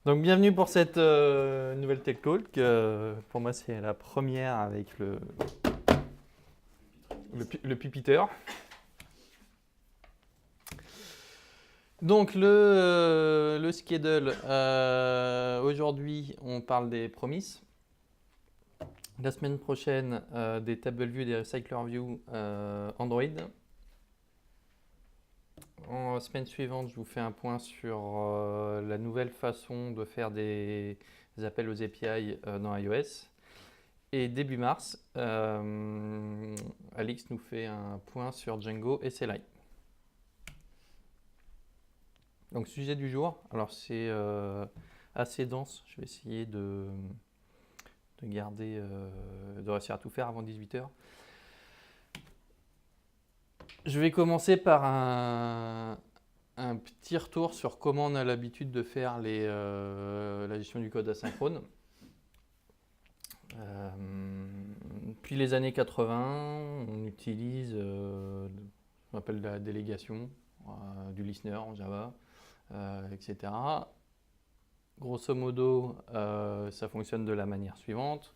Donc bienvenue pour cette nouvelle Tech Talk. Pour moi c'est la première avec le pupiteur. Donc le schedule, aujourd'hui on parle des promises. La semaine prochaine des Table View, des Recycler View Android. En semaine suivante, je vous fais un point sur la nouvelle façon de faire des appels aux API dans iOS. Et début mars, Alix nous fait un point sur Django et CLI. Donc sujet du jour, alors c'est assez dense, je vais essayer de garder, de réussir à tout faire avant 18h. Je vais commencer par un petit retour sur comment on a l'habitude de faire la gestion du code asynchrone. Depuis les années 80, on utilise ce qu'on appelle la délégation, du listener en Java, etc. Grosso modo, ça fonctionne de la manière suivante.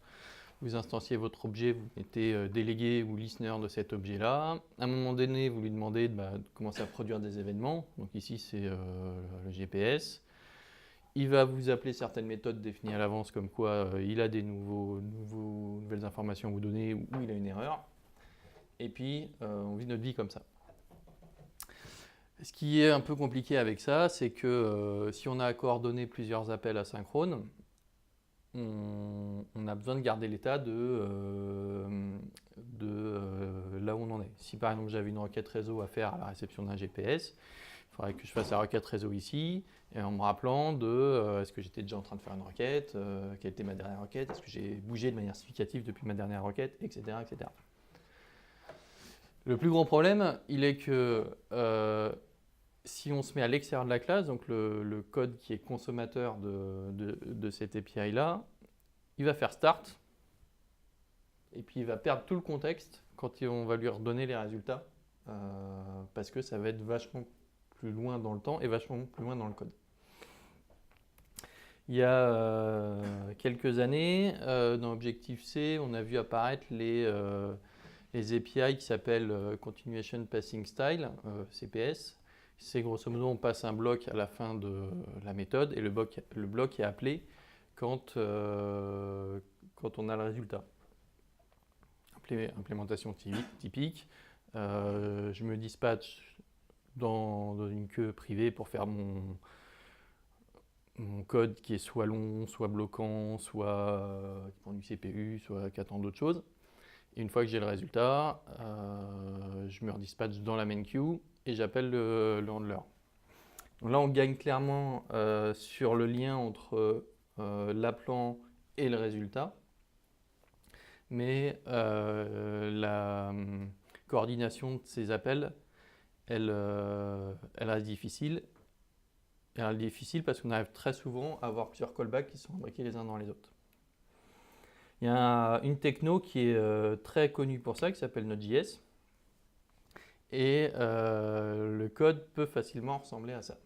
Vous instanciez votre objet, vous mettez délégué ou listener de cet objet-là. À un moment donné, vous lui demandez de commencer à produire des événements. Donc ici, c'est le GPS. Il va vous appeler certaines méthodes définies à l'avance, comme quoi il a des nouvelles informations à vous donner ou il a une erreur. Et puis, on vit notre vie comme ça. Ce qui est un peu compliqué avec ça, c'est que si on a à coordonner plusieurs appels asynchrones, on a besoin de garder l'état de là où on en est. Si par exemple j'avais une requête réseau à faire à la réception d'un GPS, il faudrait que je fasse la requête réseau ici, et en me rappelant de est-ce que j'étais déjà en train de faire une requête, quelle était ma dernière requête, est-ce que j'ai bougé de manière significative depuis ma dernière requête, etc. etc. Le plus gros problème, il est que si on se met à l'extérieur de la classe, donc le code qui est consommateur de cette API-là, il va faire start, et puis il va perdre tout le contexte quand on va lui redonner les résultats, parce que ça va être vachement plus loin dans le temps et vachement plus loin dans le code. Il y a quelques années, dans Objective-C, on a vu apparaître les API qui s'appellent Continuation Passing Style, CPS. C'est grosso modo, on passe un bloc à la fin de la méthode et le bloc est appelé quand on a le résultat. Implémentation typique. Je me dispatche dans une queue privée pour faire mon code qui est soit long, soit bloquant, soit qui prend du CPU, soit qui attend d'autres choses. Et une fois que j'ai le résultat, je me redispatche dans la main queue et j'appelle le handler. Donc là, on gagne clairement sur le lien entre l'appelant et le résultat. Mais la coordination de ces appels, elle reste difficile. Elle reste difficile parce qu'on arrive très souvent à avoir plusieurs callbacks qui sont imbriqués les uns dans les autres. Il y a une techno qui est très connue pour ça, qui s'appelle Node.js. Et le code peut facilement ressembler à ça.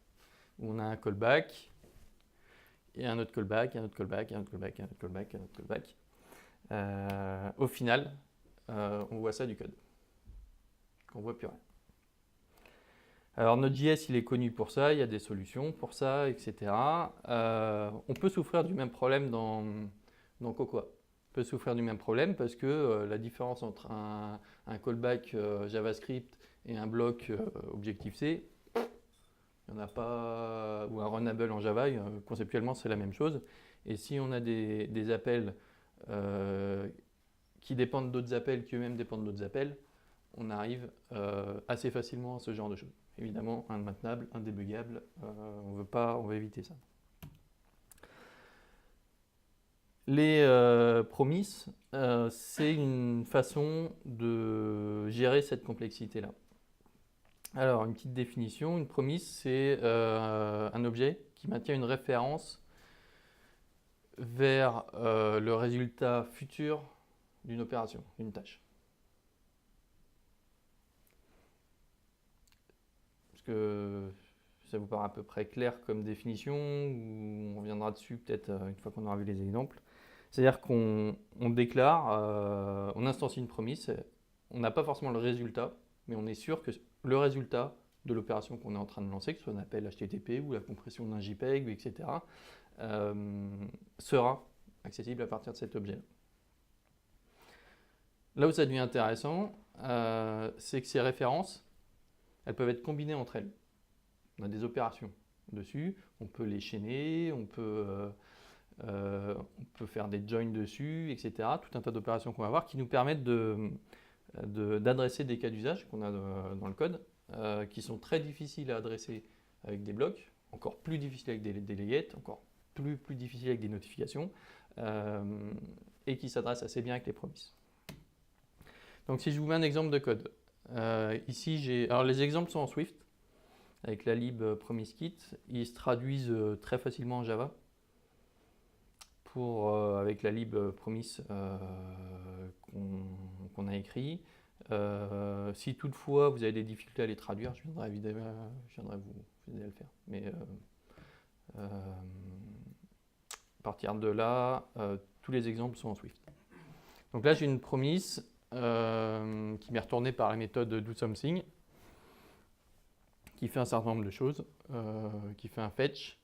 On a un callback, et un autre callback, un autre callback, un autre callback, un autre callback, un autre callback. Au final, on voit ça du code. On voit plus rien. Alors Node.js, il est connu pour ça, il y a des solutions pour ça, etc. On peut souffrir du même problème dans Cocoa. On peut souffrir du même problème parce que la différence entre un callback JavaScript et un bloc Objective-C, il n'y en a pas, ou un runnable en Java, conceptuellement c'est la même chose. Et si on a des appels qui dépendent d'autres appels, qui eux-mêmes dépendent d'autres appels, on arrive assez facilement à ce genre de choses. Évidemment, un maintenable, un débuggable, on veut éviter ça. Les promises, c'est une façon de gérer cette complexité-là. Alors, une petite définition, une promise, c'est un objet qui maintient une référence vers le résultat futur d'une opération, d'une tâche. Parce que ça vous paraît à peu près clair comme définition, ou on reviendra dessus peut-être une fois qu'on aura vu les exemples. C'est-à-dire qu'on déclare, on instancie une promise, on n'a pas forcément le résultat, mais on est sûr que le résultat de l'opération qu'on est en train de lancer, que ce soit un appel HTTP ou la compression d'un JPEG, etc., sera accessible à partir de cet objet-là. Là où ça devient intéressant, c'est que ces références, elles peuvent être combinées entre elles. On a des opérations dessus, on peut les chaîner, on peut faire des joins dessus, etc. Tout un tas d'opérations qu'on va voir qui nous permettent d'adresser des cas d'usage qu'on a dans le code, qui sont très difficiles à adresser avec des blocs, encore plus difficiles avec des delegates, encore plus difficiles avec des notifications, et qui s'adressent assez bien avec les promises. Donc si je vous mets un exemple de code, ici alors les exemples sont en Swift, avec la lib promiseKit, ils se traduisent très facilement en Java, avec la lib promise qu'on a écrit. Si toutefois vous avez des difficultés à les traduire, je viendrai vous aider à le faire. Mais à partir de là, tous les exemples sont en Swift. Donc là, j'ai une promise qui m'est retournée par la méthode doSomething, qui fait un certain nombre de choses, qui fait un fetch,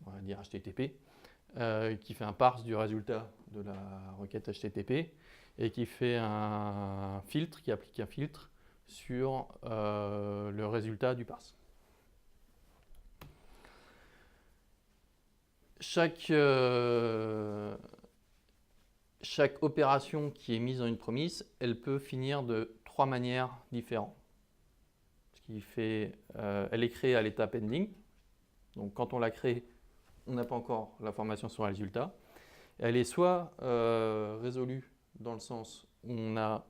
on va dire HTTP, qui fait un parse du résultat de la requête HTTP, et qui fait un filtre, qui applique un filtre sur le résultat du parse. Chaque opération qui est mise dans une promise, elle peut finir de 3 manières différentes. Elle est créée à l'état pending. Donc quand on la crée, on n'a pas encore l'information sur le résultat. Elle est soit résolue dans le sens où on a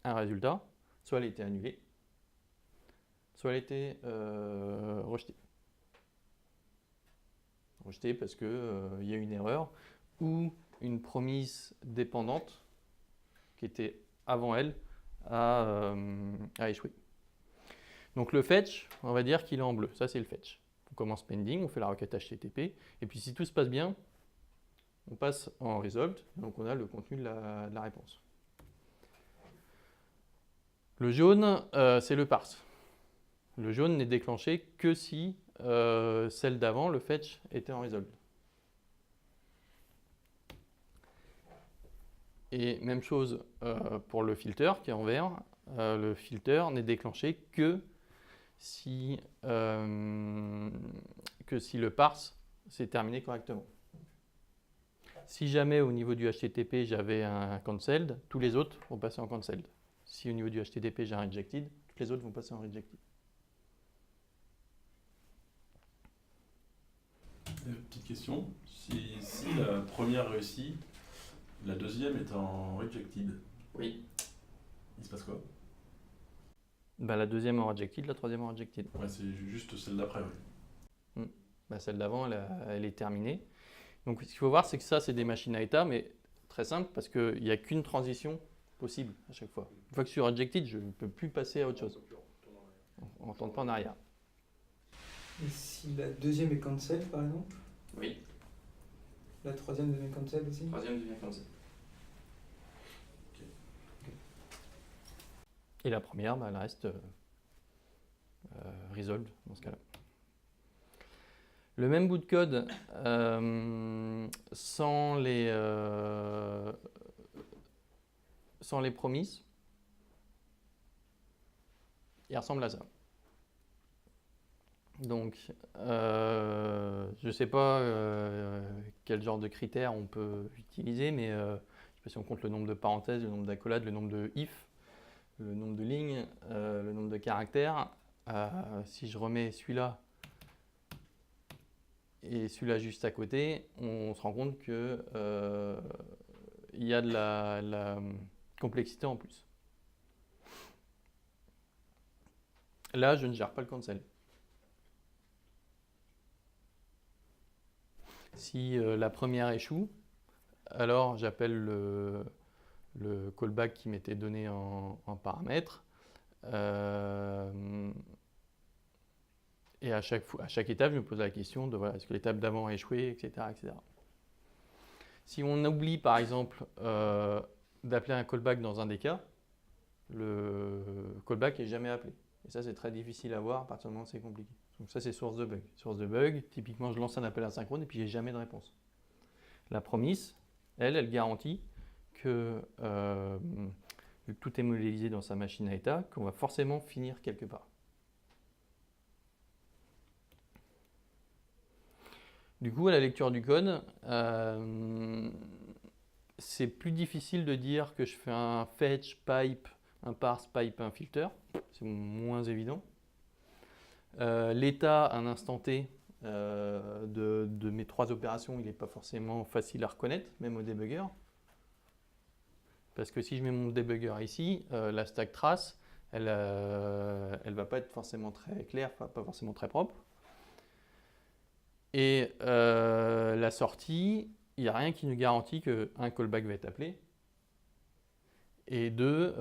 un résultat, soit elle a été annulée, soit elle a été rejetée. Rejetée parce qu'il y a une erreur ou une promise dépendante qui était avant elle a échoué. Donc le fetch, on va dire qu'il est en bleu. Ça, c'est le fetch. On commence pending, on fait la requête HTTP, et puis si tout se passe bien, on passe en resolved, donc on a le contenu de la réponse. Le jaune, c'est le parse. Le jaune n'est déclenché que si celle d'avant, le fetch, était en resolved. Et même chose pour le filter qui est en vert. Le filter n'est déclenché que si le parse s'est terminé correctement. Si jamais au niveau du HTTP j'avais un cancelled, tous les autres vont passer en cancelled. Si au niveau du HTTP j'ai un rejected, toutes les autres vont passer en rejected. Petite question, si la première réussit, la deuxième est en rejected. Oui. Il se passe quoi? La deuxième en rejected, la troisième en rejected. Ouais, c'est juste celle d'après, oui. Celle d'avant, elle est terminée. Donc ce qu'il faut voir, c'est que ça, c'est des machines à état, mais très simple, parce qu'il n'y a qu'une transition possible à chaque fois. Une fois que je suis rejected, je ne peux plus passer à autre chose. On ne retourne pas en arrière. Et si la deuxième est cancel, par exemple? Oui. La troisième devient cancel aussi? La troisième devient cancel. Et la première, elle reste resolved dans ce cas-là. Le même bout de code sans les promises, il ressemble à ça. Donc, je ne sais pas quel genre de critères on peut utiliser, mais je ne sais pas si on compte le nombre de parenthèses, le nombre d'accolades, le nombre de if, le nombre de lignes, le nombre de caractères. Si je remets celui-là et celui-là juste à côté, on se rend compte qu'il y a de la complexité en plus. Là, je ne gère pas le cancel. Si la première échoue, alors j'appelle le callback qui m'était donné en paramètre. Et à chaque étape, je me pose la question de voilà, est-ce que l'étape d'avant a échoué, etc., etc. Si on oublie par exemple d'appeler un callback dans un des cas, le callback n'est jamais appelé. Et ça, c'est très difficile à voir à partir du moment où c'est compliqué. Donc ça, c'est source de bug. Source de bug, typiquement, je lance un appel asynchrone et puis j'ai jamais de réponse. La promise, elle garantit que vu que tout est modélisé dans sa machine à état, qu'on va forcément finir quelque part. Du coup, à la lecture du code, c'est plus difficile de dire que je fais un fetch, pipe, un parse, pipe, un filter. C'est moins évident. L'état à un instant T de mes 3 opérations, il n'est pas forcément facile à reconnaître, même au débugger. Parce que si je mets mon debugger ici, la stack trace, elle ne va pas être forcément très claire, pas forcément très propre. Et la sortie, il n'y a rien qui nous garantit qu'un callback va être appelé. Et deux,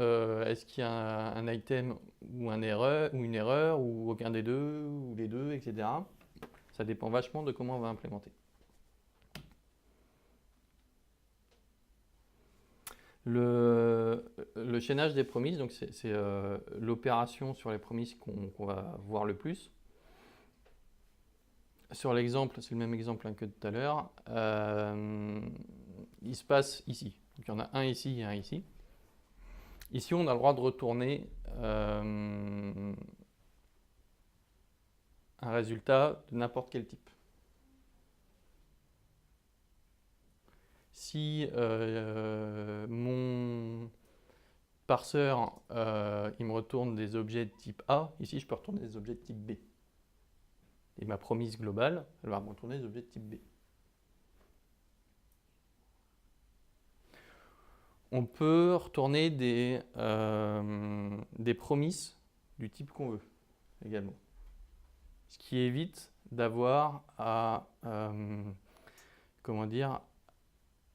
est-ce qu'il y a un item ou une erreur, ou aucun des deux, ou les deux, etc. Ça dépend vachement de comment on va implémenter. Le chaînage des promises, donc c'est l'opération sur les promises qu'on va voir le plus. Sur l'exemple, c'est le même exemple que tout à l'heure, il se passe ici. Donc, il y en a un ici et un ici. Ici, on a le droit de retourner un résultat de n'importe quel type. Si mon parseur il me retourne des objets de type A, ici je peux retourner des objets de type B. Et ma promise globale, elle va me retourner des objets de type B. On peut retourner des promises du type qu'on veut également. Ce qui évite d'avoir à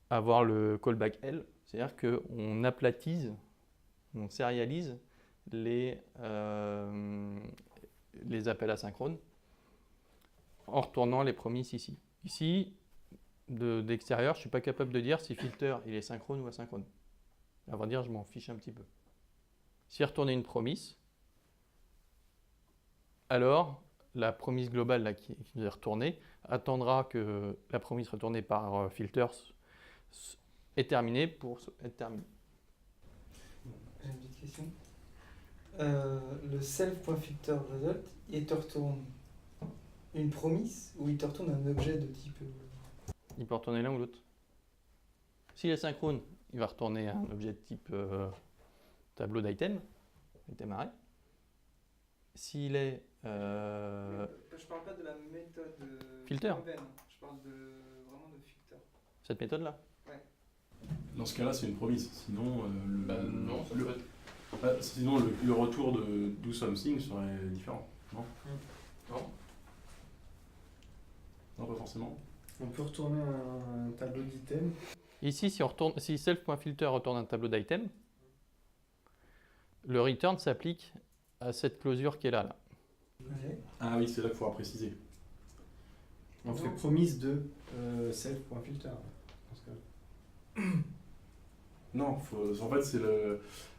avoir le callback L, c'est-à-dire qu'on aplatise, on sérialise les appels asynchrones en retournant les promises ici. Ici, d'extérieur, je ne suis pas capable de dire si filter il est synchrone ou asynchrone. À vrai dire, je m'en fiche un petit peu. Si retourner une promise, alors la promise globale là, qui nous est retournée attendra que la promise retournée par filter est terminée pour être terminée. J'ai une petite question. Le self.filter_result, il te retourne une promise ou il te retourne un objet de type... Il peut retourner l'un ou l'autre. S'il est synchrone, il va retourner un objet de type tableau d'item, item array. S'il est... Je parle pas de la méthode filter. Je parle vraiment de filter. Cette méthode-là. Ouais. Dans ce cas-là, c'est une promise. Sinon, sinon le retour de do something serait différent. Non. Non. Non, pas forcément. On peut retourner un tableau d'item. Ici, si self.filter retourne un tableau d'item, le return s'applique à cette closure qui est là. Ouais. Ah oui, c'est là qu'il faudra préciser. On fait promise de self.filter. dans ce cas-là. Non, en fait, c'est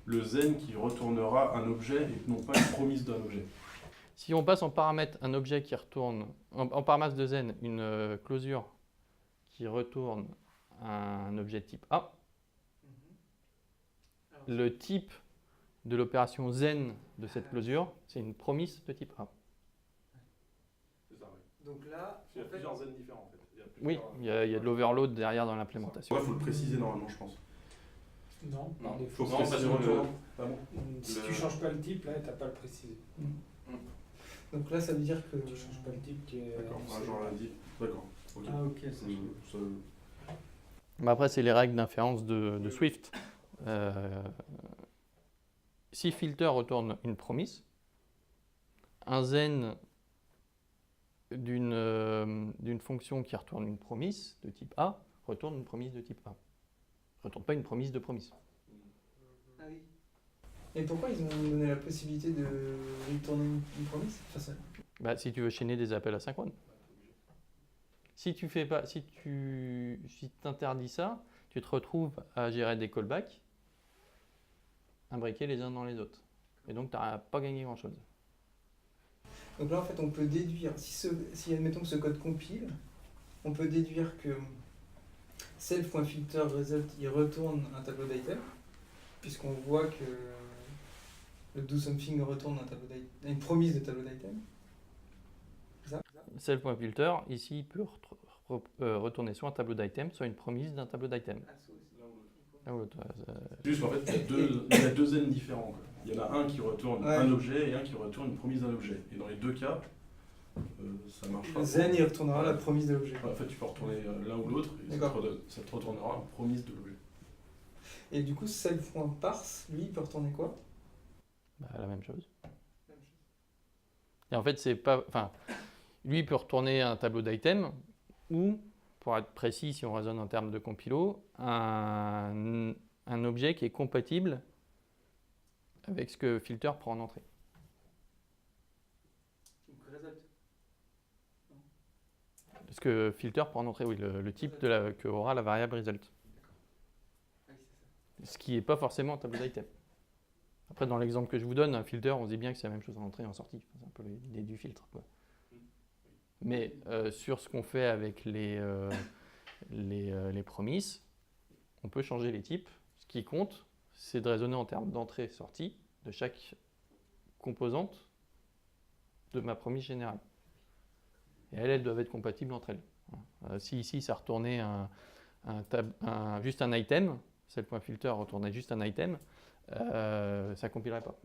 le zen qui retournera un objet et non pas une promise d'un objet. Si on passe en paramètre un objet qui retourne, en paramètre de zen, une closure qui retourne un objet de type A, le type de l'opération zen de cette closure, c'est une promise de type A. C'est ça, oui. Donc là, Il y a plusieurs zen différents, en fait. Oui, il y a de l'overload derrière dans l'implémentation. Il faut le préciser normalement, je pense. Non, Non, des faut fois, préciser si le... Ah bon tu changes pas le type, là, t'as pas à le préciser. Donc là, ça veut dire que... Tu changes pas le type qui est... D'accord, genre lundi. D'accord. Ok. Ah ok, ça Ça- Mais après, c'est les règles d'inférence de Swift. Si filter retourne une promise, un zen d'une fonction qui retourne une promise de type A retourne une promise de type A. Ne retourne pas une promise de promise. Ah oui. Et pourquoi ils ont donné la possibilité de retourner une promise ? Enfin, Bah, si tu veux chaîner des appels asynchrones. Si tu fais pas, si t'interdis ça, tu te retrouves à gérer des callbacks imbriqués les uns dans les autres. Et donc, tu n'as pas gagné grand-chose. Donc là, en fait, on peut déduire, si admettons que ce code compile, on peut déduire que self.filter_result, il retourne un tableau d'item, puisqu'on voit que le doSomething retourne une promise de tableau d'item. C'est ça? Self.filter, ici, il peut retourner soit un tableau d'item, soit une promise d'un tableau d'item. Ah, ouais, Juste qu'en fait, il y a deux N différents, quoi. Il y en a un qui retourne Ouais. un objet et un qui retourne une promise d'un objet. Et dans les deux cas, ça marche pas. Le Zen, il retournera la promise de l'objet. En fait, tu peux retourner l'un ou l'autre et D'accord. ça te retournera une promise de l'objet. Et du coup, self.parse, lui, il peut retourner quoi? bah, la même chose. Et en fait, c'est pas. Enfin, lui, il peut retourner un tableau d'item ou, pour être précis, si on raisonne en termes de compilo, un objet qui est compatible avec ce que filter prend en entrée. Ce que filter prend en entrée, oui, le type que aura la variable result. Ce qui n'est pas forcément un tableau d'item. Après, dans l'exemple que je vous donne, un filter, on se dit bien que c'est la même chose en entrée et en sortie. C'est un peu l'idée du filtre, quoi. Mais sur ce qu'on fait avec les promises, on peut changer les types. Ce qui compte, c'est de raisonner en termes d'entrée et sortie de chaque composante de ma promise générale. Et elles doivent être compatibles entre elles. Si ici, ça retournait juste un item, self.filter retournait juste un item, ça ne compilerait pas.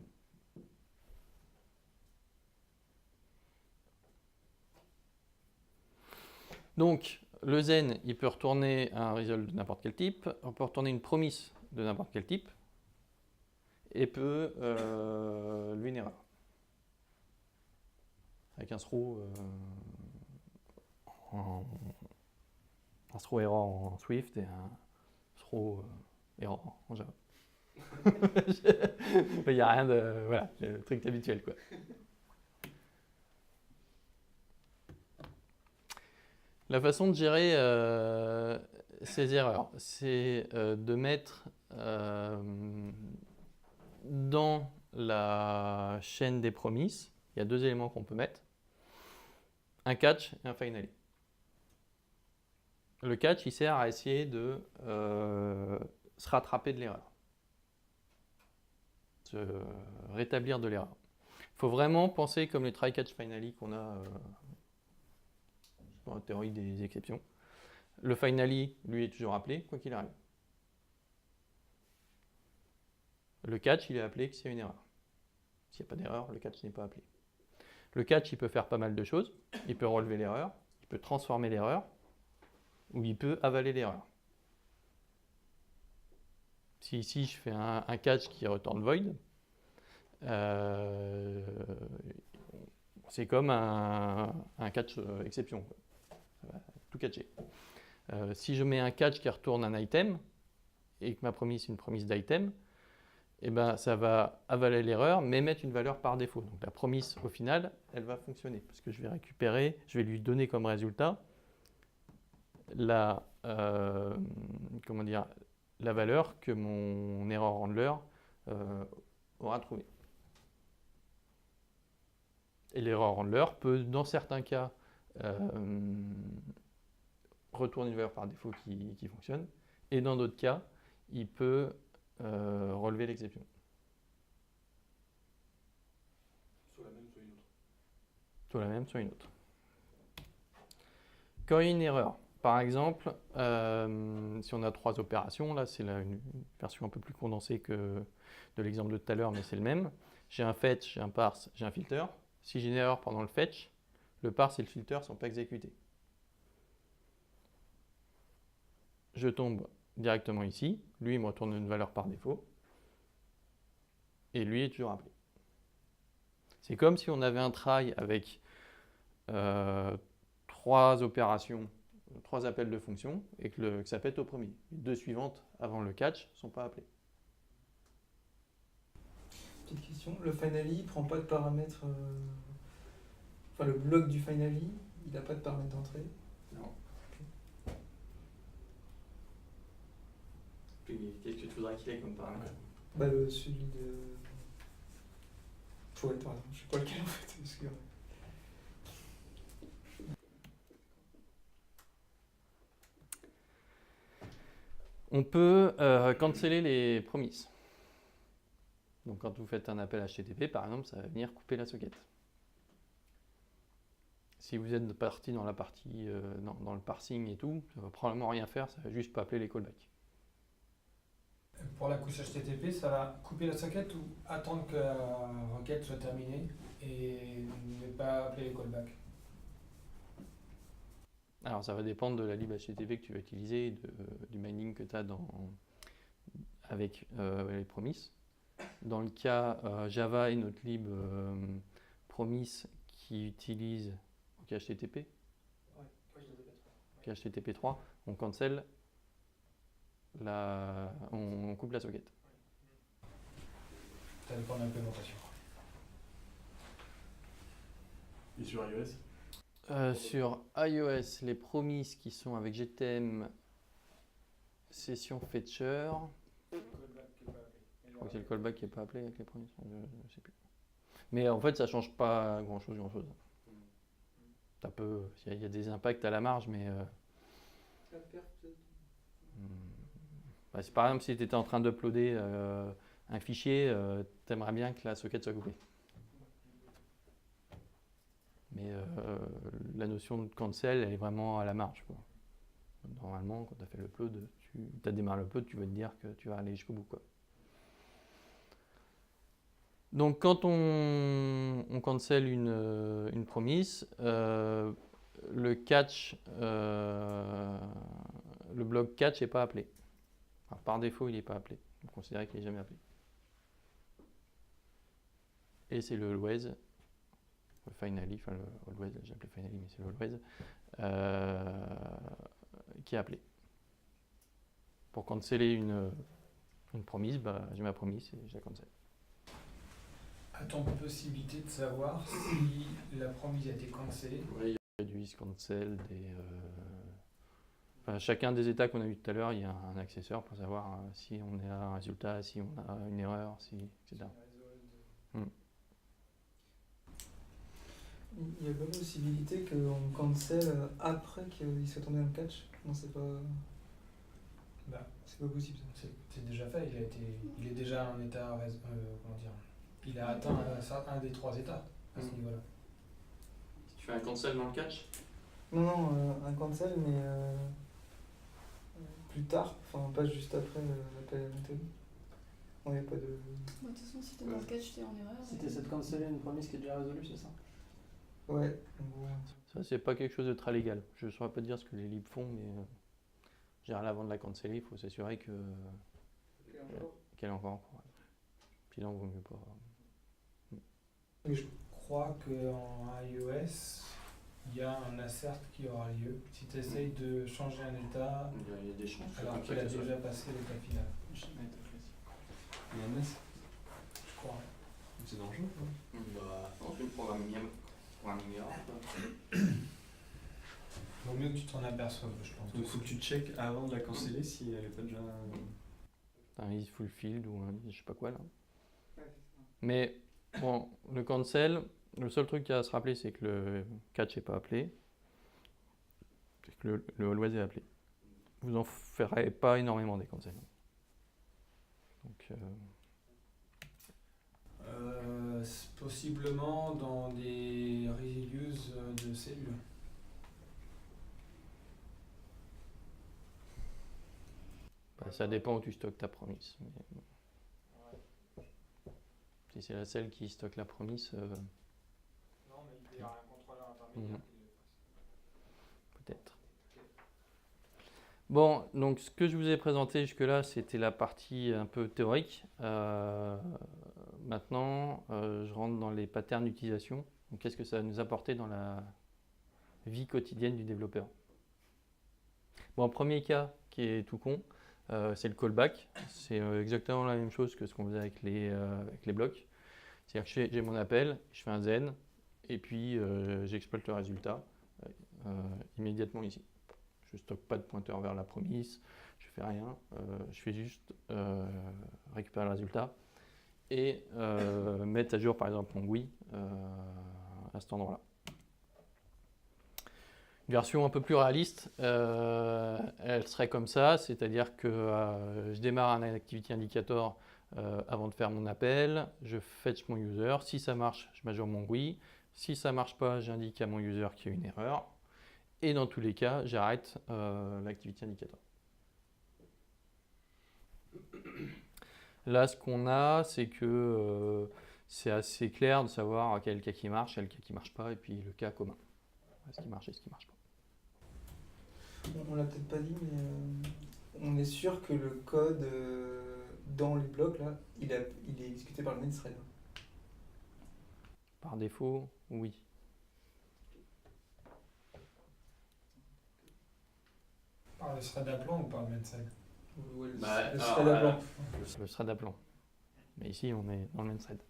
Donc, le Zen, il peut retourner un result de n'importe quel type, on peut retourner une promise de n'importe quel type, et peut lui une erreur. Avec un throw, un throw error en Swift et un throw error en Java. Il n'y a rien de. Voilà, le truc habituel, quoi. La façon de gérer ces erreurs, c'est de mettre dans la chaîne des promises, il y a deux éléments qu'on peut mettre, un catch et un finally. Le catch, il sert à essayer de se rattraper de l'erreur, se rétablir de l'erreur. Il faut vraiment penser comme les try-catch finally qu'on a dans la théorie des exceptions. Le finally, lui, est toujours appelé, quoi qu'il arrive. Le catch, il est appelé s'il y a une erreur. S'il n'y a pas d'erreur, le catch n'est pas appelé. Le catch, il peut faire pas mal de choses. Il peut relever l'erreur, il peut transformer l'erreur, ou il peut avaler l'erreur. Si ici, je fais un catch qui retourne void, c'est comme un catch exception, quoi. Ça va tout catcher. Si je mets un catch qui retourne un item, et que ma promise est une promise d'item, eh ben, ça va avaler l'erreur, mais mettre une valeur par défaut. Donc la promise, au final, elle va fonctionner, parce que je vais lui donner comme résultat la valeur que mon error handler aura trouvée. Et l'error handler peut, dans certains cas, retourner une valeur par défaut qui fonctionne, et dans d'autres cas, il peut relever l'exception. Soit la même, soit une autre. Soit la même, soit une autre. Quand il y a une erreur, par exemple, si on a 3 opérations, là c'est une version un peu plus condensée que de l'exemple de tout à l'heure, mais c'est le même. J'ai un fetch, j'ai un parse, j'ai un filter. Si j'ai une erreur pendant le fetch, le parse et le filter ne sont pas exécutés. Je tombe directement ici, lui il me retourne une valeur par défaut, et lui est toujours appelé. C'est comme si on avait un try avec 3 opérations, 3 appels de fonction, et que ça pète au premier. Les 2 suivantes avant le catch ne sont pas appelées. Petite question, le finally, il prend pas de paramètres Enfin, le bloc du finally, il n'a pas de paramètre d'entrée. Non. Puis qu'est-ce que tu voudrais qu'il ait comme paramètre? Bah, celui de. Ouais, pardon, je sais pas lequel en fait. Parce que... On peut canceller les promises. Donc quand vous faites un appel HTTP, par exemple, ça va venir couper la socket. Si vous êtes parti dans la partie, dans le parsing et tout, ça va probablement rien faire, ça va juste pas appeler les callbacks. Pour la couche HTTP, ça va couper la socket ou attendre que la requête soit terminée et ne pas appeler les callbacks? Alors ça va dépendre de la lib HTTP que tu vas utiliser, du mining que tu as avec les promises. Dans le cas Java et notre lib promise qui utilise HTTP, HTTP 3, on cancel, on coupe la socket. Ça dépend de l'implémentation. Et sur iOS? Sur iOS, les promises qui sont avec GTM session fetcher, je crois que c'est le callback qui n'est pas appelé avec les promises, je ne sais plus. Mais en fait, ça ne change pas grand-chose. Il y a des impacts à la marge, mais c'est par exemple si tu étais en train d'uploader un fichier, tu aimerais bien que la socket soit coupée. Mais la notion de cancel, elle est vraiment à la marge, quoi. Normalement, quand tu as fait l'upload, tu as démarré l'upload, tu vas te dire que tu vas aller jusqu'au bout, quoi. Donc quand on cancel une promise, le catch, le bloc catch n'est pas appelé. Alors, par défaut, il n'est pas appelé. On considère qu'il n'est jamais appelé. Et c'est le always, le finally, enfin le always, j'ai appelé finally, mais c'est le always, qui est appelé. Pour canceller une promise, j'ai ma promise et je la cancelle. A-t-on possibilité de savoir si la promise a été cancellée? Oui, il y a du isCancel, chacun des états qu'on a vu tout à l'heure, il y a un accesseur pour savoir si on a un résultat, si on a une erreur, etc. Il y a pas possibilité qu'on cancel après qu'il soit tombé dans le catch? Non, c'est pas possible ça. C'est déjà fait, il est déjà en état, comment dire, il a atteint un des 3 états à ce niveau-là. Tu fais un cancel dans le catch? Non, un cancel, mais plus tard, enfin pas juste après l'appel à la méthode. Il n'y a pas de... De toute façon, si t'es dans le catch, t'es en erreur. Si t'essaies de canceller une promise qui est déjà résolue, c'est ça? Ouais, en gros. Ça, c'est pas quelque chose de très légal. Je ne saurais pas te dire ce que les libs font, mais généralement, avant de la canceller, il faut s'assurer qu'elle est encore en cours. Puis là, on vaut mieux pas. Je crois qu'en iOS, il y a un assert qui aura lieu si tu essayes de changer un état Il y a des chances. alors qu'il a déjà passé l'état final. IMS, Je crois. c'est dangereux. Non, c'est une programming error. Vaut mieux que tu t'en aperçoives, je pense. Donc il faut que tu checkes avant de la canceller si elle est pas déjà. Un is fulfilled ou un is je sais pas quoi là. Mais bon, le cancel, le seul truc qu'il y a à se rappeler, c'est que le catch n'est pas appelé. C'est que le always est appelé. Vous en ferez pas énormément des cancels. Donc, Possiblement dans des reviews de cellules. ça dépend où tu stockes ta promise. Mais, si c'est la celle qui stocke la promise, Non, mais il y a un contrôleur intermédiaire qui le passe. peut-être. Bon, donc ce que je vous ai présenté jusque-là, c'était la partie un peu théorique. Maintenant, je rentre dans les patterns d'utilisation. Donc, qu'est-ce que ça va nous apporter dans la vie quotidienne du développeur? Bon, premier cas qui est tout con, c'est le callback. C'est exactement la même chose que ce qu'on faisait avec les blocs. C'est-à-dire que j'ai mon appel, je fais un zen et puis j'exploite le résultat immédiatement ici. Je ne stocke pas de pointeur vers la promise, je fais rien, je fais juste récupérer le résultat et mettre à jour par exemple mon GUI à cet endroit-là. Une version un peu plus réaliste, elle serait comme ça, c'est-à-dire que je démarre un Activity Indicator avant de faire mon appel, je fetch mon user, si ça marche, je m'ajoute mon GUI, si ça ne marche pas, j'indique à mon user qu'il y a une erreur, et dans tous les cas, j'arrête l'Activity Indicator. Là, ce qu'on a, c'est que c'est assez clair de savoir quel cas qui marche, quel cas qui ne marche pas, et puis le cas commun. Ce qui marche et ce qui ne marche pas. On l'a peut-être pas dit, mais on est sûr que le code dans les blocs, là, il est exécuté par le main thread. Par défaut, oui. Par le thread appelant ou par le main thread? Ouais, le Bah, le alors, thread appelant. Le thread appelant. Mais ici, on est dans le main thread.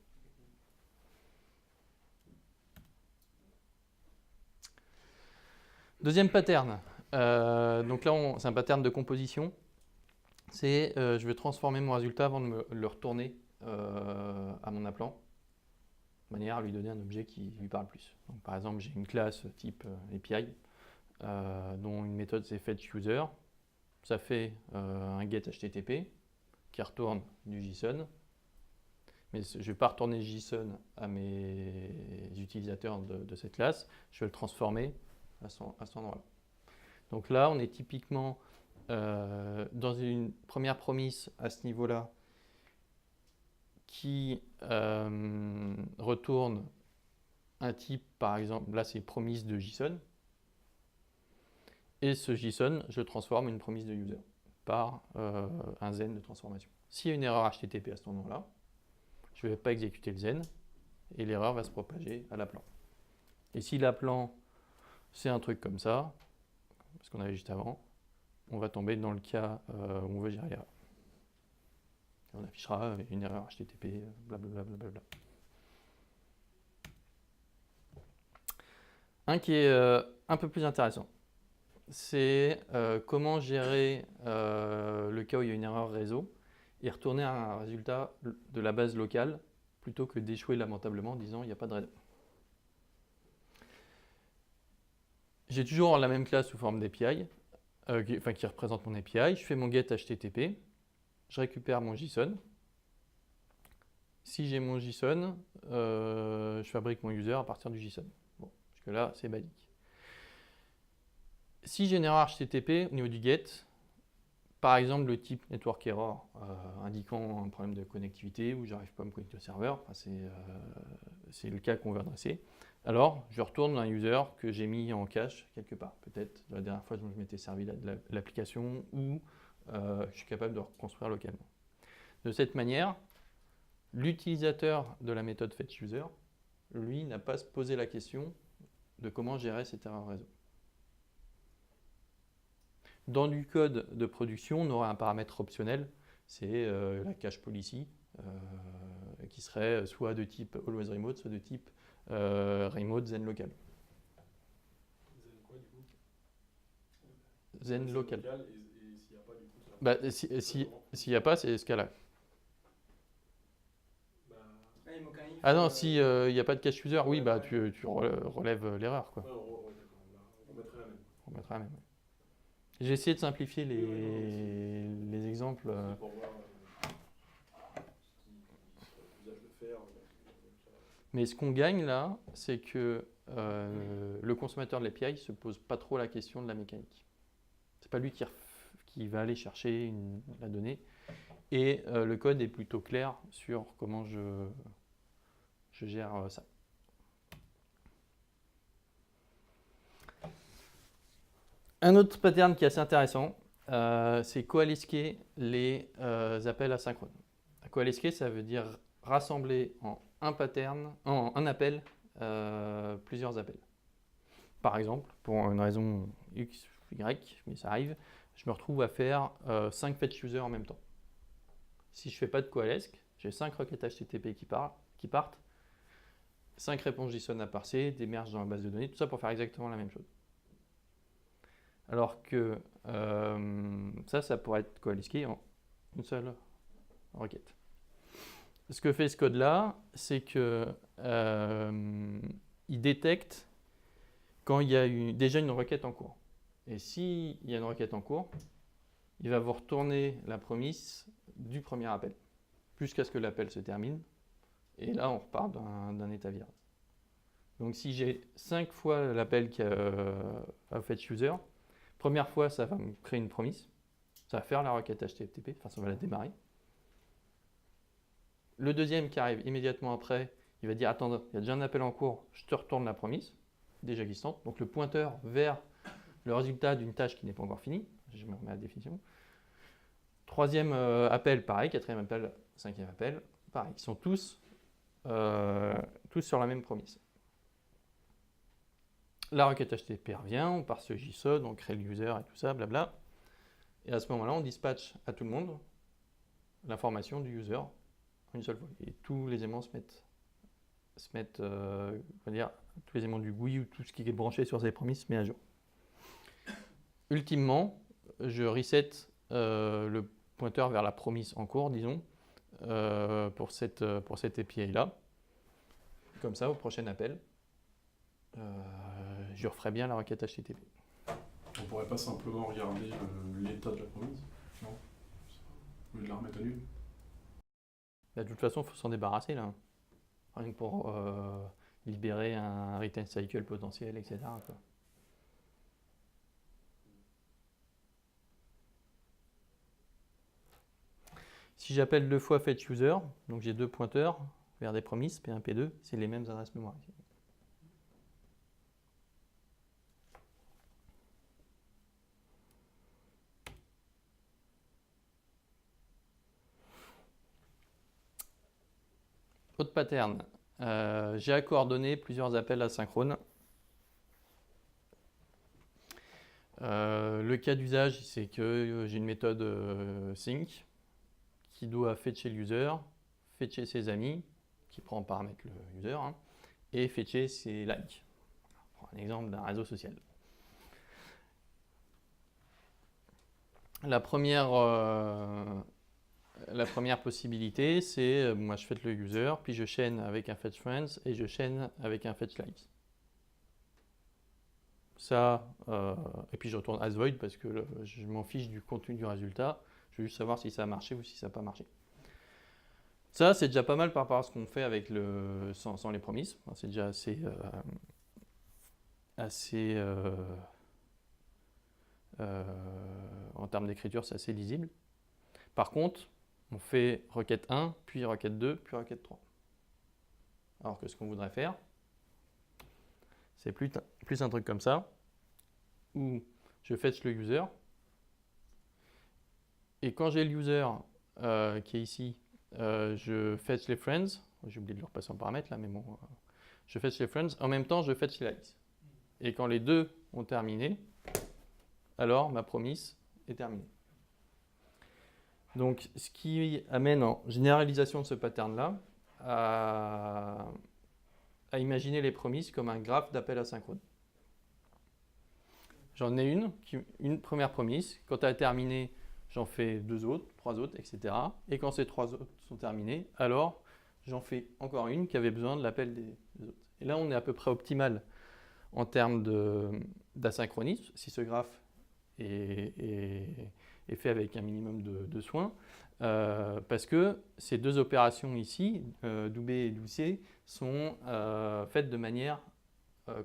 Deuxième pattern. Donc là, c'est un pattern de composition. C'est je vais transformer mon résultat avant de le retourner à mon appelant, de manière à lui donner un objet qui lui parle plus. Donc, par exemple, j'ai une classe type API dont une méthode c'est fetchUser. Ça fait un get HTTP qui retourne du JSON. Mais je ne vais pas retourner JSON à mes utilisateurs de cette classe. Je vais le transformer à cet endroit-là. Donc là, on est typiquement dans une première promise à ce niveau-là qui retourne un type, par exemple, là c'est promise de JSON, et ce JSON, je le transforme en une promise de user par un zen de transformation. S'il y a une erreur HTTP à ce moment-là, je ne vais pas exécuter le zen, et l'erreur va se propager à l'appelant. Et si l'appelant, c'est un truc comme ça, ce qu'on avait juste avant, on va tomber dans le cas où on veut gérer l'erreur. On affichera une erreur HTTP, blablabla. Un qui est un peu plus intéressant, c'est comment gérer le cas où il y a une erreur réseau et retourner un résultat de la base locale plutôt que d'échouer lamentablement en disant il n'y a pas de raison. J'ai toujours la même classe sous forme d'API, qui représente mon API. Je fais mon get HTTP, je récupère mon JSON. Si j'ai mon JSON, je fabrique mon user à partir du JSON. Bon, jusque-là, c'est basique. Si j'ai une erreur HTTP au niveau du get, par exemple le type network error indiquant un problème de connectivité ou j'arrive pas à me connecter au serveur, c'est le cas qu'on veut adresser. Alors, je retourne un user que j'ai mis en cache quelque part. Peut-être la dernière fois dont je m'étais servi de l'application ou je suis capable de reconstruire localement. De cette manière, l'utilisateur de la méthode fetchUser, lui, n'a pas à se poser la question de comment gérer cette erreur réseau. Dans du code de production, on aura un paramètre optionnel, c'est la cache policy, qui serait soit de type always remote, soit de type remote zen local. Zen quoi du coup? Zen local. Et s'il n'y a pas du coup, S'il n'y a pas, c'est ce cas-là. Ah, il manque un if. Ah non, s'il n'y a pas de cache user, oui, bah tu relèves l'erreur, quoi. Ouais, d'accord, on mettrait la même. On mettra la même. J'ai essayé de simplifier les exemples. Pour voir ce qui serait l'usage de faire. Mais ce qu'on gagne là, c'est que le consommateur de l'API ne se pose pas trop la question de la mécanique. C'est pas lui qui va aller chercher la donnée. Et le code est plutôt clair sur comment je gère ça. Un autre pattern qui est assez intéressant, c'est coalescer les appels asynchrones. Coalescer, ça veut dire rassembler en un appel plusieurs appels. Par exemple, pour une raison X, Y, mais ça arrive, je me retrouve à faire 5 fetch users en même temps. Si je ne fais pas de coalesce, j'ai 5 requêtes HTTP qui partent. 5 réponses JSON à parser, des merges dans la base de données, tout ça pour faire exactement la même chose. Alors que ça pourrait être coalesqué en une seule requête. Ce que fait ce code-là, c'est que il détecte quand il y a déjà une requête en cours. Et s'il y a une requête en cours, il va vous retourner la promise du premier appel, jusqu'à ce que l'appel se termine. Et là, on repart d'un état vierge. Donc si j'ai 5 fois l'appel à fetch user, première fois, ça va me créer une promise. Ça va faire la requête HTTP, enfin ça va la démarrer. Le deuxième qui arrive immédiatement après, il va dire attends, il y a déjà un appel en cours, je te retourne la promise, déjà existante. Donc le pointeur vers le résultat d'une tâche qui n'est pas encore finie. Je me remets à la définition. Troisième appel, pareil. Quatrième appel, cinquième appel, pareil. Ils sont tous sur la même promise. La requête HTTP revient, on part sur JSON, on crée le user et tout ça, blabla. Et à ce moment-là, on dispatche à tout le monde l'information du user une seule fois. Et tous les aimants on va dire, tous les aimants du GUI ou tout ce qui est branché sur ces promises se met à jour. Ultimement, je reset le pointeur vers la promise en cours, disons, pour cette API-là. Comme ça, au prochain appel, je referai bien la requête HTTP. On pourrait pas simplement regarder l'état de la promise, non? Au lieu de la remettre à nul. De toute façon, il faut s'en débarrasser là. Rien que pour libérer un return cycle potentiel, etc. quoi. Si j'appelle 2 fois fetch user, donc j'ai 2 pointeurs vers des promises, P1, P2, c'est les mêmes adresses mémoire. Autre pattern, j'ai à coordonner plusieurs appels asynchrones. Le cas d'usage, c'est que j'ai une méthode sync qui doit fetcher le user, fetcher ses amis, qui prend en paramètre le user, hein, et fetcher ses likes. On prend un exemple d'un réseau social. La première possibilité, c'est moi je fetch le user, puis je chaîne avec un fetch friends et je chaîne avec un fetch likes. Ça, et puis je retourne as void parce que je m'en fiche du contenu du résultat. Je veux juste savoir si ça a marché ou si ça n'a pas marché. Ça, c'est déjà pas mal par rapport à ce qu'on fait avec sans les promises. C'est déjà assez en termes d'écriture, c'est assez lisible. Par contre, on fait requête 1, puis requête 2, puis requête 3. Alors que ce qu'on voudrait faire, c'est plus un truc comme ça, où je fetch le user, et quand j'ai le user qui est ici, je fetch les friends, j'ai oublié de le repasser en paramètre là, mais bon, je fetch les friends, en même temps je fetch les likes. Et quand les deux ont terminé, alors ma promise est terminée. Donc ce qui amène en généralisation de ce pattern-là à imaginer les promises comme un graphe d'appel asynchrone. J'en ai une première promise, quand elle a terminé, j'en fais 2 autres, 3 autres, etc. Et quand ces 3 autres sont terminés, alors j'en fais encore une qui avait besoin de l'appel des autres. Et là, on est à peu près optimal en termes d'asynchronisme, si ce graphe est fait avec un minimum de soin, parce que ces deux opérations ici, doub et douc, sont faites de manière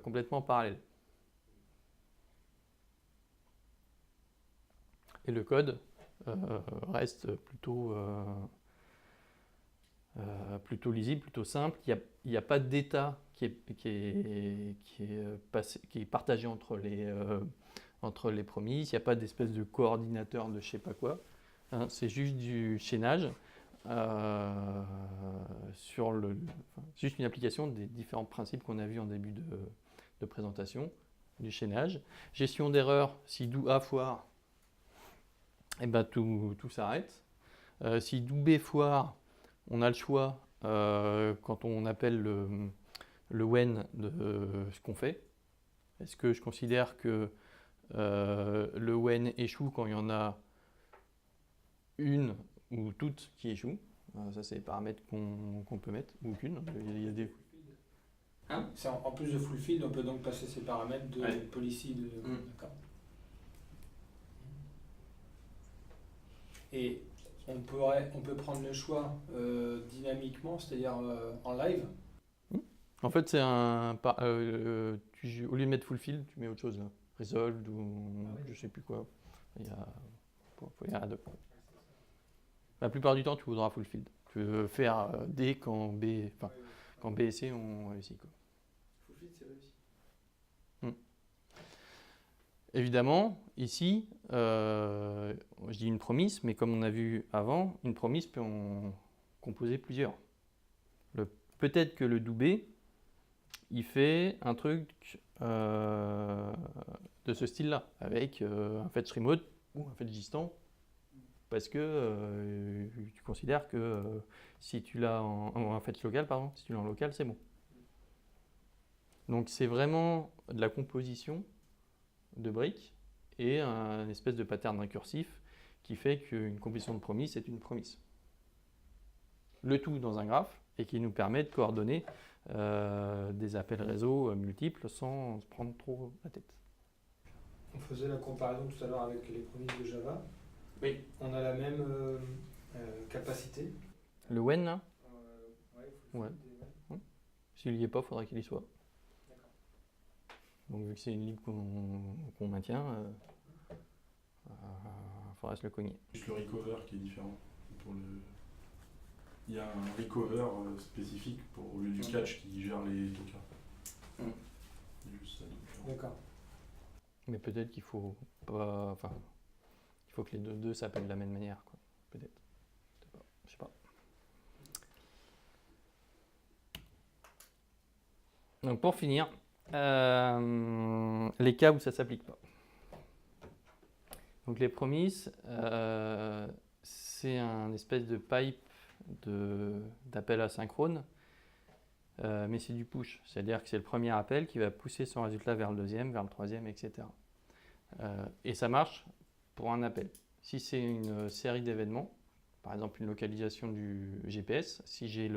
complètement parallèle. Et le code reste plutôt lisible, plutôt simple. Il n'y a pas d'état qui est partagé entre les promises. Il n'y a pas d'espèce de coordinateur de je ne sais pas quoi. Hein, c'est juste du chaînage juste une application des différents principes qu'on a vus en début de présentation, du chaînage. Gestion d'erreur, si doux A foire, et ben tout s'arrête. Si doub B foire, on a le choix quand on appelle le when de ce qu'on fait. Est-ce que je considère que le when échoue quand il y en a une ou toutes qui échouent? Ça, c'est les paramètres qu'on peut mettre, ou qu'une. Il y a des... C'est en plus de full field, on peut donc passer ces paramètres de Ouais. policy. D'accord. Et on peut prendre le choix dynamiquement, c'est-à-dire en live. En fait, c'est au lieu de mettre full field, tu mets autre chose là. Resolved ou je sais plus quoi. Il y a deux. La plupart du temps, tu voudras full field. Tu veux faire D quand B et C ont réussi, quoi. Full field, c'est réussi. Évidemment, ici, je dis une promise, mais comme on a vu avant, une promise peut en composer plusieurs. Peut-être que le doubé, il fait un truc de ce style-là, avec un fetch remote ou un fetch distant, parce que tu considères que si tu l'as en fetch local, pardon, si tu l'as en local, c'est bon. Donc c'est vraiment de la composition de briques et un espèce de pattern récursif qui fait qu'une composition de promise est une promise. Le tout dans un graphe et qui nous permet de coordonner des appels réseau multiples sans se prendre trop la tête. On faisait la comparaison tout à l'heure avec les promises de Java. Oui. On a la même capacité. Le when, là, Ouais. Ouais. s'il n'y est pas, il faudra qu'il y soit. D'accord. Donc vu que c'est une lib qu'on maintient, il faudra se le cogner. Juste le recover qui est différent. Il y a un recover spécifique au lieu du catch qui gère les tokens. C'est juste ça. D'accord. Mais peut-être qu'il faut pas, enfin, il faut que les deux s'appellent de la même manière, quoi. Peut-être. Je sais pas. Donc pour finir, les cas où ça s'applique pas. Donc les promises, c'est un espèce de pipe d'appel asynchrone, mais c'est du push, c'est-à-dire que c'est le premier appel qui va pousser son résultat vers le deuxième, vers le troisième, etc. Et ça marche pour un appel. Si c'est une série d'événements, par exemple une localisation du GPS, si j'ai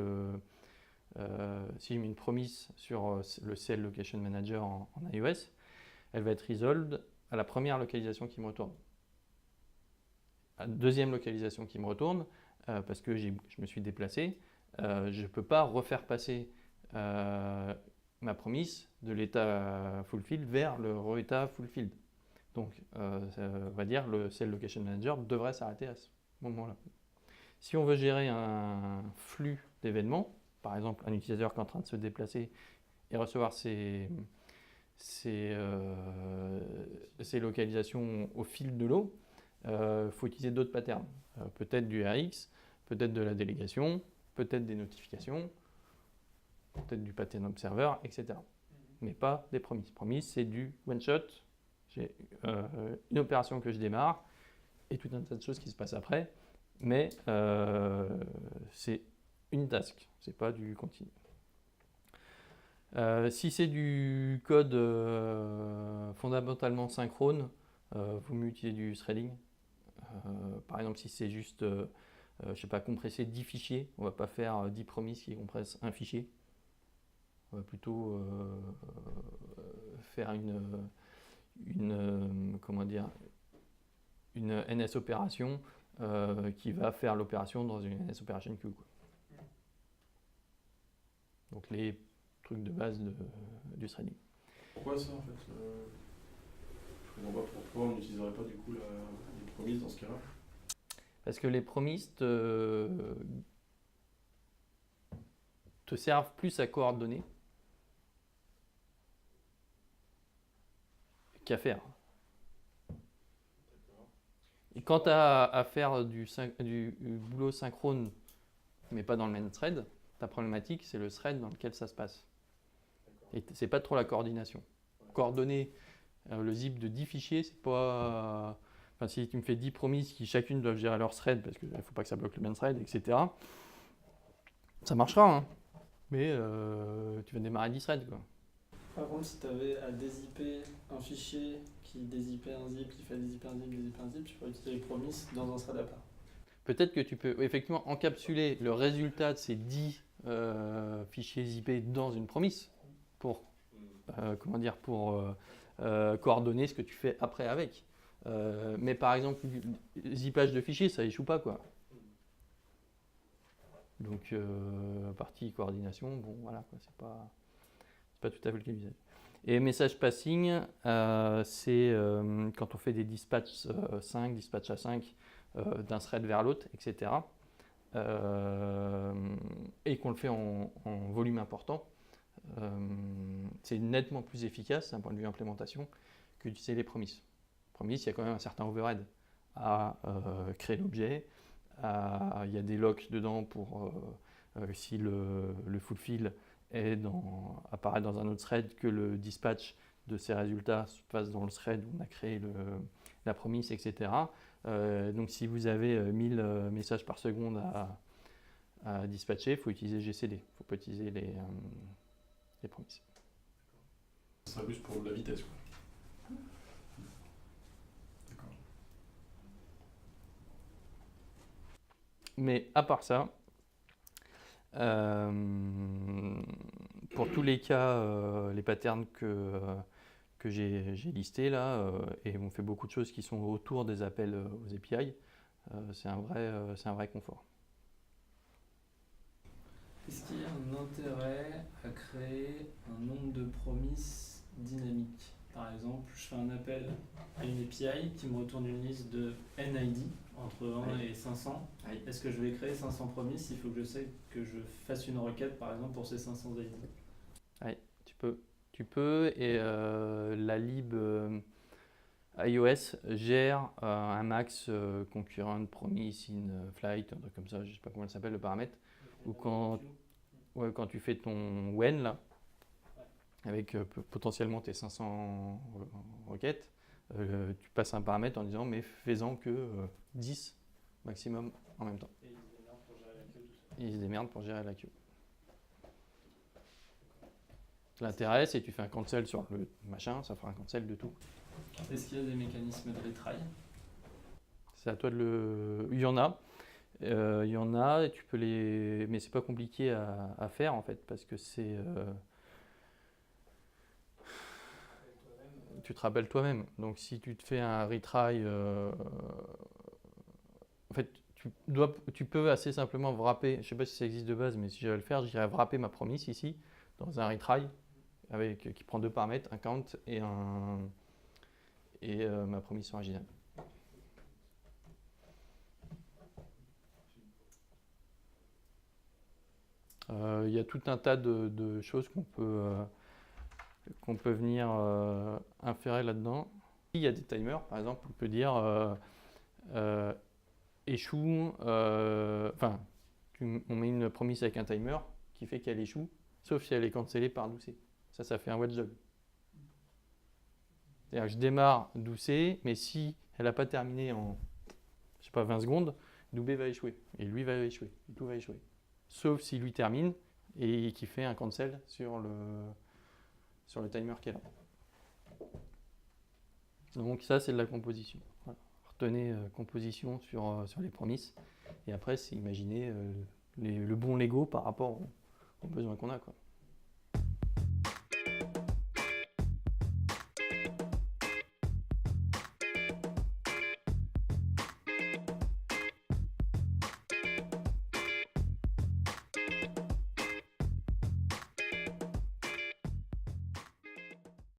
si je mets une promise sur le CL Location Manager en iOS, elle va être resolved à la première localisation qui me retourne. À la deuxième localisation qui me retourne, parce que je me suis déplacé, je ne peux pas refaire passer ma promise de l'état fulfilled vers le re-état fulfilled. Donc, ça va dire le CL Location Manager devrait s'arrêter à ce moment-là. Si on veut gérer un flux d'événements, par exemple un utilisateur qui est en train de se déplacer et recevoir ses localisations au fil de l'eau, faut utiliser d'autres patterns. Peut-être du RX, peut-être de la délégation, peut-être des notifications, peut-être du pattern observer, etc. Mais pas des promises. Promises, c'est du one-shot. J'ai une opération que je démarre et tout un tas de choses qui se passent après, mais c'est une task, c'est pas du continu. Si c'est du code fondamentalement synchrone, vaut mieux utiliser du threading. Par exemple, si c'est juste, je sais pas, compresser 10 fichiers, on va pas faire 10 promises qui compressent un fichier. On va plutôt faire comment dire, une NS opération qui va faire l'opération dans une NS operation queue, quoi. Donc les trucs de base du threading. Pourquoi ça en fait Je comprends pas pourquoi on n'utiliserait pas du coup les promises dans ce cas-là. Parce que les promises te servent plus à coordonner qu'à faire. Et quand tu as à faire du boulot synchrone, mais pas dans le même thread, ta problématique, c'est le thread dans lequel ça se passe. Et c'est pas trop la coordination. Coordonner le zip de 10 fichiers, c'est pas... Enfin, si tu me fais 10 promises qui chacune doivent gérer leur thread, parce qu'il ne faut pas que ça bloque le même thread, etc., ça marchera, hein. Mais tu vas démarrer 10 threads, quoi. Par contre, si tu avais à dézipper un fichier qui dézippait un zip, qui fait dézipper un zip, dézipper un zip, tu pourrais utiliser les promises dans un thread à part. Peut-être que tu peux effectivement encapsuler le résultat de ces 10 fichiers zippés dans une promise pour, coordonner ce que tu fais après avec. Mais par exemple, zippage de fichiers, ça échoue pas, quoi. Donc, partie coordination, bon, voilà, quoi, c'est pas tout à fait le cas d'usage. Et message passing, c'est quand on fait des dispatchs 5, dispatch à 5 d'un thread vers l'autre, etc. Et qu'on le fait en volume important, c'est nettement plus efficace d'un point de vue implémentation que d'utiliser les promises. Promises, il y a quand même un certain overhead à créer l'objet. Il y a des locks dedans pour si le fulfill apparaît dans un autre thread, que le dispatch de ces résultats se passe dans le thread où on a créé la promise, etc. Donc si vous avez 1000 messages par seconde à dispatcher, il faut utiliser GCD, il ne faut pas utiliser les promises. Ça sera plus pour la vitesse, quoi. D'accord. Mais à part ça, pour tous les cas, les patterns que j'ai listés là, et on fait beaucoup de choses qui sont autour des appels aux API, c'est un vrai confort. Est-ce qu'il y a un intérêt à créer un nombre de promises dynamique? Par exemple, je fais un appel à une API qui me retourne une liste de NID entre 1 et 500. Est-ce que je vais créer 500 promises? Il faut que je sais que je fasse une requête, par exemple, pour ces 500 ID. Oui, tu peux, et la lib iOS gère un max concurrent promise in flight, un truc comme ça, je ne sais pas comment ça s'appelle le paramètre, ou quand tu fais ton when là, avec potentiellement tes 500 requêtes, tu passes un paramètre en disant mais fais-en que 10 maximum en même temps. Et ils se démerdent pour gérer la queue. L'intérêt, c'est que tu fais un cancel sur le machin, ça fera un cancel de tout. Est-ce qu'il y a des mécanismes de retry? C'est à toi de le... Il y en a. Et tu peux les... Mais c'est pas compliqué à faire en fait, parce que c'est... Tu te rappelles toi-même. Donc si tu te fais un retry... En fait, tu peux assez simplement wrapper, je sais pas si ça existe de base, mais si j'allais le faire, j'irais wrapper ma promise ici, dans un retry, qui prend deux paramètres, un count et ma promise originale. Il y a tout un tas de choses qu'on peut venir inférer là-dedans. Il y a des timers, par exemple, on peut dire échoue, on met une promise avec un timer qui fait qu'elle échoue, sauf si elle est cancellée par doucet. Ça fait un watchdog. C'est-à-dire que je démarre doucet, mais si elle n'a pas terminé en, 20 secondes, Doubé va échouer, et lui va échouer, et tout va échouer. Sauf si lui termine et qui fait un cancel sur le timer qui est là. Donc ça, c'est de la composition. Voilà. Retenez composition sur les promises, et après, c'est imaginer le bon Lego par rapport aux besoins qu'on a, quoi.